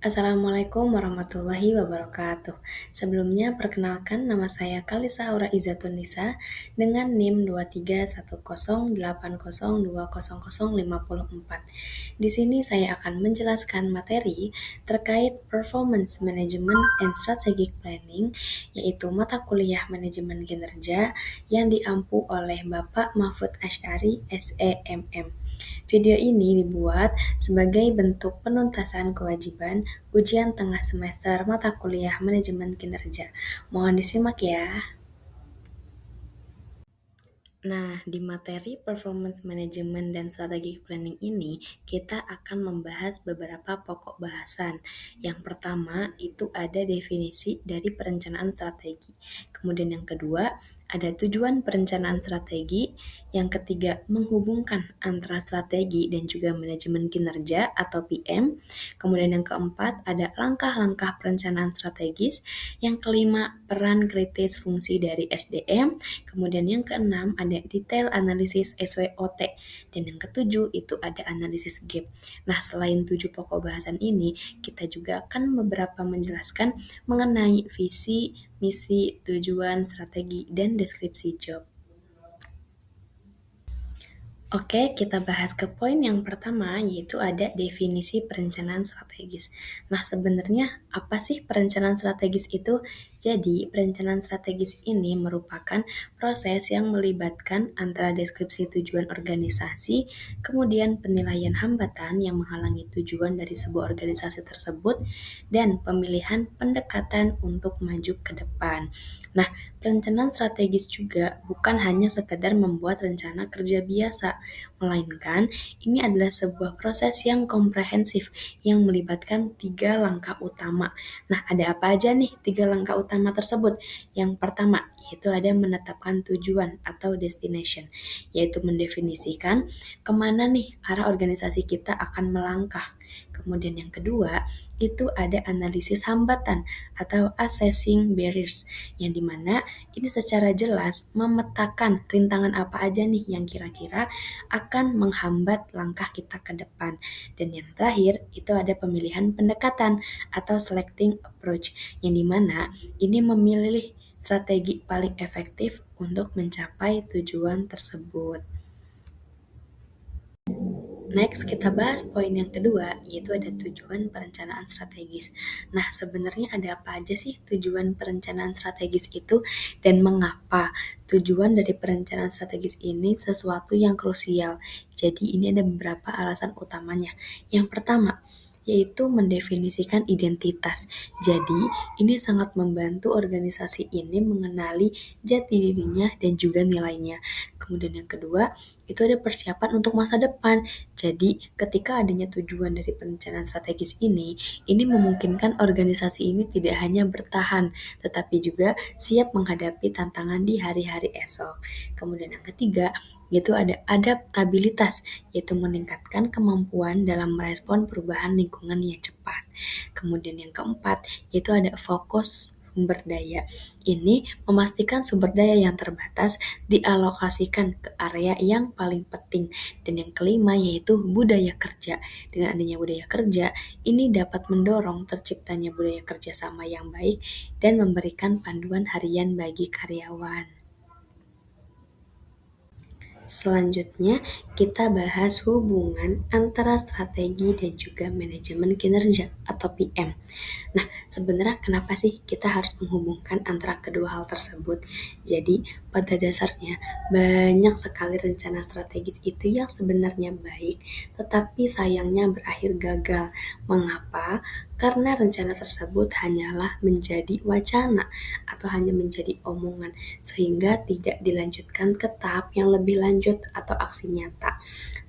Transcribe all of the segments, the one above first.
Assalamualaikum warahmatullahi wabarakatuh. Sebelumnya, perkenalkan nama saya Kalisa Aura Izatun Nisa dengan NIM 23108020054. Di sini saya akan menjelaskan materi terkait Performance Management and Strategic Planning, yaitu mata kuliah manajemen kinerja yang diampu oleh Bapak Mahfud Asy'ari, SEMM. Video ini dibuat sebagai bentuk penuntasan kewajiban ujian tengah semester mata kuliah manajemen kinerja. Mohon disimak ya. Nah, di materi Performance Management dan Strategic Planning ini, kita akan membahas beberapa pokok bahasan. Yang pertama, itu ada definisi dari perencanaan strategi. Kemudian yang kedua, ada tujuan perencanaan strategi. Yang ketiga, menghubungkan antara strategi dan juga manajemen kinerja atau PM. Kemudian yang keempat, ada langkah-langkah perencanaan strategis. Yang kelima, peran kritis fungsi dari SDM. Kemudian yang keenam ada detail analisis SWOT, dan yang ketujuh itu ada analisis gap. Nah, selain 7 pokok bahasan ini, kita juga akan beberapa menjelaskan mengenai visi, misi, tujuan, strategi, dan deskripsi job. Oke, kita bahas ke poin yang pertama, yaitu ada definisi perencanaan strategis. Nah, sebenarnya apa sih perencanaan strategis itu? Jadi, perencanaan strategis ini merupakan proses yang melibatkan antara deskripsi tujuan organisasi, kemudian penilaian hambatan yang menghalangi tujuan dari sebuah organisasi tersebut, dan pemilihan pendekatan untuk maju ke depan. Nah, perencanaan strategis juga bukan hanya sekedar membuat rencana kerja biasa, melainkan ini adalah sebuah proses yang komprehensif yang melibatkan 3 langkah utama. Nah, ada apa aja nih 3 langkah utama tersebut? Yang pertama, yaitu ada menetapkan tujuan atau destination, yaitu mendefinisikan kemana nih arah organisasi kita akan melangkah. Kemudian yang kedua, itu ada analisis hambatan atau assessing barriers, yang dimana ini secara jelas memetakan rintangan apa aja nih yang kira-kira akan menghambat langkah kita ke depan. Dan yang terakhir, itu ada pemilihan pendekatan atau selecting approach, yang dimana ini memilih strategi paling efektif untuk mencapai tujuan tersebut. Next, kita bahas poin yang kedua, yaitu ada tujuan perencanaan strategis. Nah, sebenarnya ada apa aja sih tujuan perencanaan strategis itu dan mengapa tujuan dari perencanaan strategis ini sesuatu yang krusial? Jadi, ini ada beberapa alasan utamanya. Yang pertama, yaitu mendefinisikan identitas. Jadi, ini sangat membantu organisasi ini mengenali jati dirinya dan juga nilainya. Kemudian yang kedua, itu ada persiapan untuk masa depan. Jadi, ketika adanya tujuan dari perencanaan strategis ini memungkinkan organisasi ini tidak hanya bertahan, tetapi juga siap menghadapi tantangan di hari-hari esok. Kemudian yang ketiga, yaitu ada adaptabilitas, yaitu meningkatkan kemampuan dalam merespon perubahan lingkungan yang cepat. Kemudian yang keempat, yaitu ada fokus sumber daya. Ini memastikan sumber daya yang terbatas dialokasikan ke area yang paling penting. Dan yang kelima yaitu budaya kerja. Dengan adanya budaya kerja, ini dapat mendorong terciptanya budaya kerjasama yang baik dan memberikan panduan harian bagi karyawan. Selanjutnya, kita bahas hubungan antara strategi dan juga manajemen kinerja atau PM. Nah, sebenarnya kenapa sih kita harus menghubungkan antara kedua hal tersebut? Jadi, pada dasarnya banyak sekali rencana strategis itu yang sebenarnya baik, tetapi sayangnya berakhir gagal. Mengapa? Karena rencana tersebut hanyalah menjadi wacana atau hanya menjadi omongan, sehingga tidak dilanjutkan ke tahap yang lebih lanjut atau aksi nyata.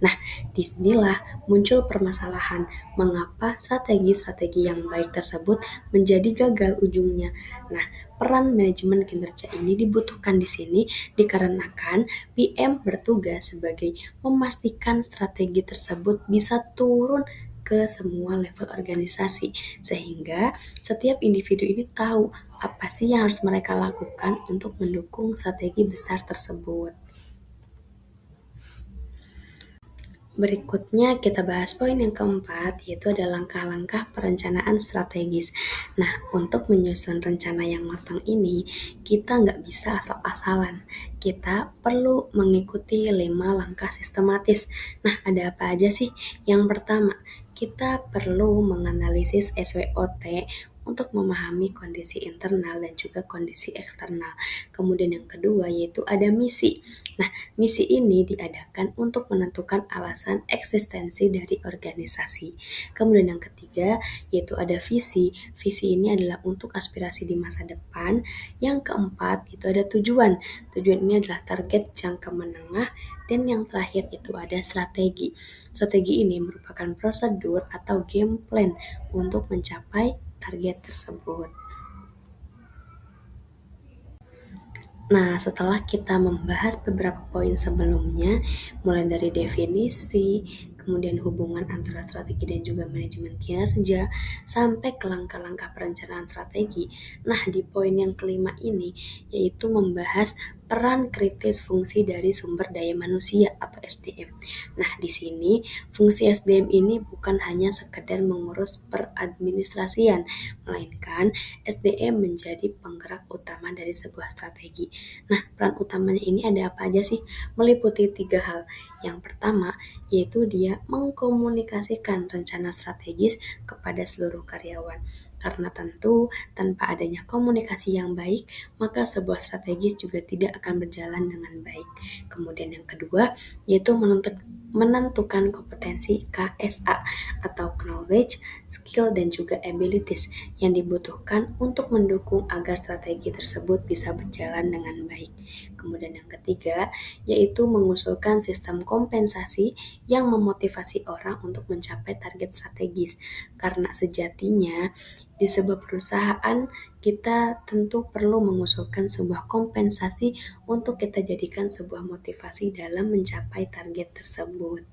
Nah, disinilah muncul permasalahan mengapa strategi-strategi yang baik tersebut menjadi gagal ujungnya. Nah, peran manajemen kinerja ini dibutuhkan di sini dikarenakan PM bertugas sebagai memastikan strategi tersebut bisa turun ke semua level organisasi, sehingga setiap individu ini tahu apa sih yang harus mereka lakukan untuk mendukung strategi besar tersebut. Berikutnya kita bahas poin yang keempat, yaitu ada langkah-langkah perencanaan strategis. Nah, untuk menyusun rencana yang matang ini, kita nggak bisa asal-asalan. Kita perlu mengikuti 5 langkah sistematis. Nah, ada apa aja sih? Yang pertama, kita perlu menganalisis SWOT untuk memahami kondisi internal dan juga kondisi eksternal. Kemudian yang kedua yaitu ada misi. Nah, misi ini diadakan untuk menentukan alasan eksistensi dari organisasi. Kemudian yang ketiga yaitu ada visi. Visi ini adalah untuk aspirasi di masa depan. Yang keempat itu ada tujuan. Tujuan ini adalah target jangka menengah. Dan yang terakhir itu ada strategi. Strategi ini merupakan prosedur atau game plan untuk mencapai target tersebut. Nah, setelah kita membahas beberapa poin sebelumnya, mulai dari definisi, kemudian hubungan antara strategi dan juga manajemen kinerja, sampai ke langkah-langkah perencanaan strategi. Nah, di poin yang kelima ini, yaitu membahas peran kritis fungsi dari sumber daya manusia atau SDM. Nah, di sini fungsi SDM ini bukan hanya sekedar mengurus peradministrasian, melainkan SDM menjadi penggerak utama dari sebuah strategi. Nah, peran utamanya ini ada apa aja sih? Meliputi 3 hal. Yang pertama, yaitu dia mengkomunikasikan rencana strategis kepada seluruh karyawan. Karena tentu tanpa adanya komunikasi yang baik, maka sebuah strategis juga tidak akan berjalan dengan baik. Kemudian yang kedua, yaitu menentukan kompetensi KSA atau knowledge, skill, dan juga abilities yang dibutuhkan untuk mendukung agar strategi tersebut bisa berjalan dengan baik. Kemudian yang ketiga, yaitu mengusulkan sistem kompensasi yang memotivasi orang untuk mencapai target strategis. Karena sejatinya di sebuah perusahaan kita tentu perlu mengusulkan sebuah kompensasi untuk kita jadikan sebuah motivasi dalam mencapai target tersebut.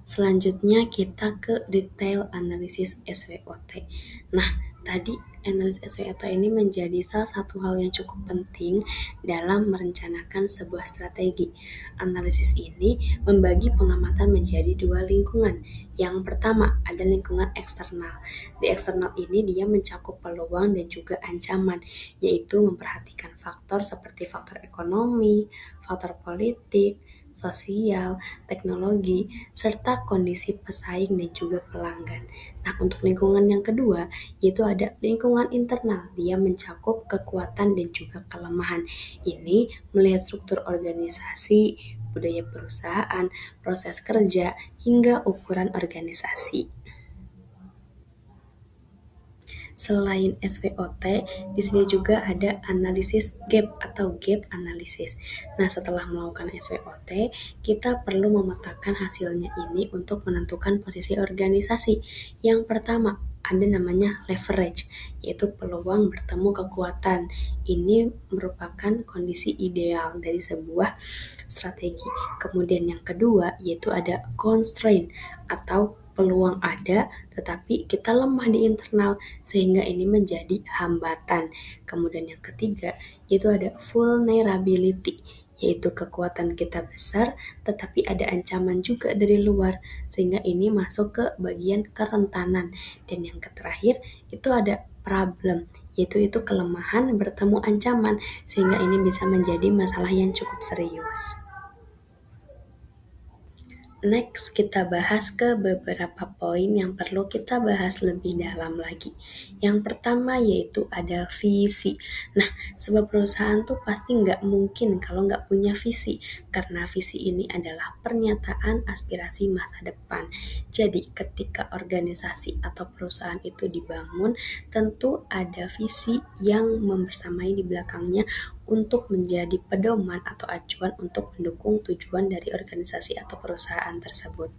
Selanjutnya kita ke detail analisis SWOT. Nah, tadi analisis SWOT ini menjadi salah satu hal yang cukup penting dalam merencanakan sebuah strategi. Analisis ini membagi pengamatan menjadi 2 lingkungan. Yang pertama ada lingkungan eksternal. Di eksternal ini dia mencakup peluang dan juga ancaman, yaitu memperhatikan faktor seperti faktor ekonomi, faktor politik, sosial, teknologi, serta kondisi pesaing dan juga pelanggan. Nah, untuk lingkungan yang kedua, yaitu ada lingkungan internal. Dia mencakup kekuatan dan juga kelemahan. Ini melihat struktur organisasi, budaya perusahaan, proses kerja, hingga ukuran organisasi. Selain SWOT, di sini juga ada analisis gap atau gap analysis. Nah, setelah melakukan SWOT, kita perlu memetakan hasilnya ini untuk menentukan posisi organisasi. Yang pertama, ada namanya leverage, yaitu peluang bertemu kekuatan. Ini merupakan kondisi ideal dari sebuah strategi. Kemudian yang kedua, yaitu ada constraint atau peluang ada, tetapi kita lemah di internal sehingga ini menjadi hambatan. Kemudian yang ketiga, yaitu ada vulnerability, yaitu kekuatan kita besar, tetapi ada ancaman juga dari luar, sehingga ini masuk ke bagian kerentanan. Dan yang terakhir, itu ada problem, yaitu kelemahan bertemu ancaman, sehingga ini bisa menjadi masalah yang cukup serius. Next, kita bahas ke beberapa poin yang perlu kita bahas lebih dalam lagi. Yang pertama yaitu ada visi. Nah, sebuah perusahaan tuh pasti nggak mungkin kalau nggak punya visi, karena visi ini adalah pernyataan aspirasi masa depan. Jadi, ketika organisasi atau perusahaan itu dibangun, tentu ada visi yang membersamai di belakangnya untuk menjadi pedoman atau acuan untuk mendukung tujuan dari organisasi atau perusahaan tersebut.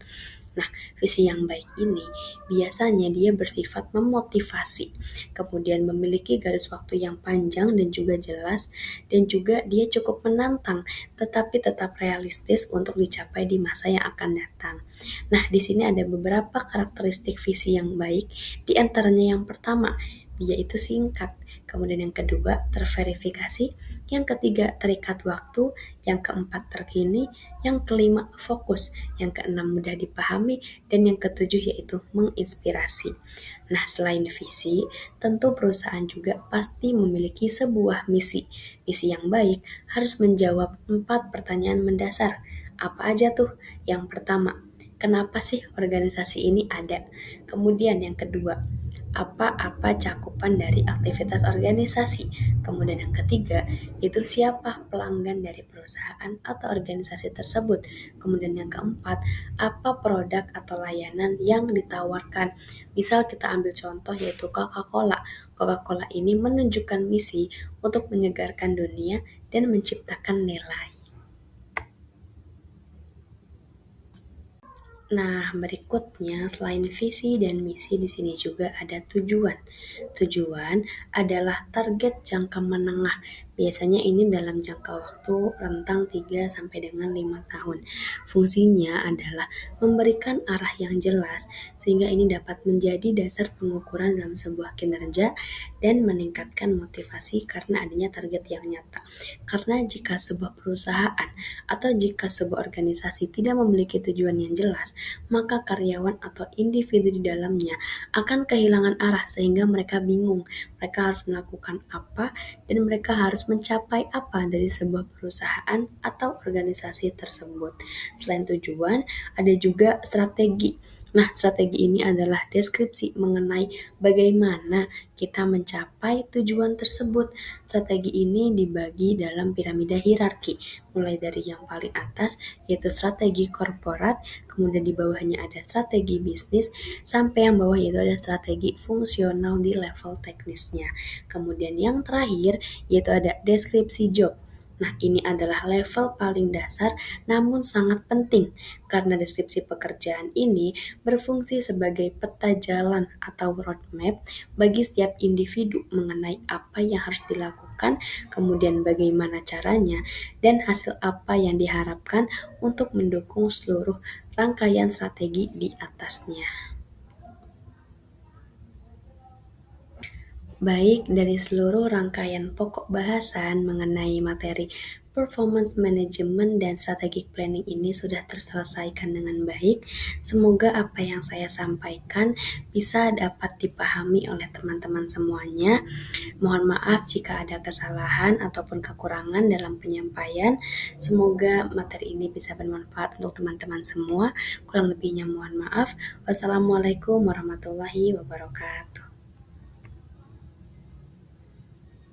Nah, visi yang baik ini biasanya dia bersifat memotivasi, kemudian memiliki garis waktu yang panjang dan juga jelas, dan juga dia cukup menantang, tetapi tetap realistis untuk dicapai di masa yang akan datang. Nah, di sini ada beberapa karakteristik visi yang baik, di antaranya yang pertama, dia itu singkat. kemudian yang kedua terverifikasi, yang ketiga terikat waktu, yang keempat terkini, yang kelima fokus, yang keenam mudah dipahami, dan yang ketujuh yaitu menginspirasi. Nah, selain visi, tentu perusahaan juga pasti memiliki sebuah misi. Misi yang baik harus menjawab 4 pertanyaan mendasar. Apa aja tuh? Yang pertama, kenapa sih organisasi ini ada? Kemudian yang kedua, apa-apa cakupan dari aktivitas organisasi. Kemudian yang ketiga, itu siapa pelanggan dari perusahaan atau organisasi tersebut. Kemudian yang keempat, apa produk atau layanan yang ditawarkan. Misal kita ambil contoh yaitu Coca-Cola. Coca-Cola ini menunjukkan misi untuk menyegarkan dunia dan menciptakan nilai. Nah, berikutnya selain visi dan misi di sini juga ada tujuan. Tujuan adalah target jangka menengah. Biasanya ini dalam jangka waktu rentang 3 sampai dengan 5 tahun. Fungsinya adalah memberikan arah yang jelas sehingga ini dapat menjadi dasar pengukuran dalam sebuah kinerja dan meningkatkan motivasi karena adanya target yang nyata. Karena jika sebuah perusahaan atau jika sebuah organisasi tidak memiliki tujuan yang jelas, maka karyawan atau individu di dalamnya akan kehilangan arah sehingga mereka bingung. Mereka harus melakukan apa dan mereka harus mencapai apa dari sebuah perusahaan atau organisasi tersebut. Selain tujuan, ada juga strategi. Nah, strategi ini adalah deskripsi mengenai bagaimana kita mencapai tujuan tersebut. Strategi ini dibagi dalam piramida hierarki, mulai dari yang paling atas yaitu strategi korporat, kemudian di bawahnya ada strategi bisnis, sampai yang bawah yaitu ada strategi fungsional di level teknisnya. Kemudian yang terakhir yaitu ada deskripsi job. Nah, ini adalah level paling dasar namun sangat penting karena deskripsi pekerjaan ini berfungsi sebagai peta jalan atau roadmap bagi setiap individu mengenai apa yang harus dilakukan, kemudian bagaimana caranya, dan hasil apa yang diharapkan untuk mendukung seluruh rangkaian strategi di atasnya. Baik dari seluruh rangkaian pokok bahasan mengenai materi performance management dan strategic planning ini sudah terselesaikan dengan baik. Semoga apa yang saya sampaikan bisa dapat dipahami oleh teman-teman semuanya. Mohon maaf jika ada kesalahan ataupun kekurangan dalam penyampaian. Semoga materi ini bisa bermanfaat untuk teman-teman semua. Kurang lebihnya mohon maaf. Wassalamualaikum warahmatullahi wabarakatuh.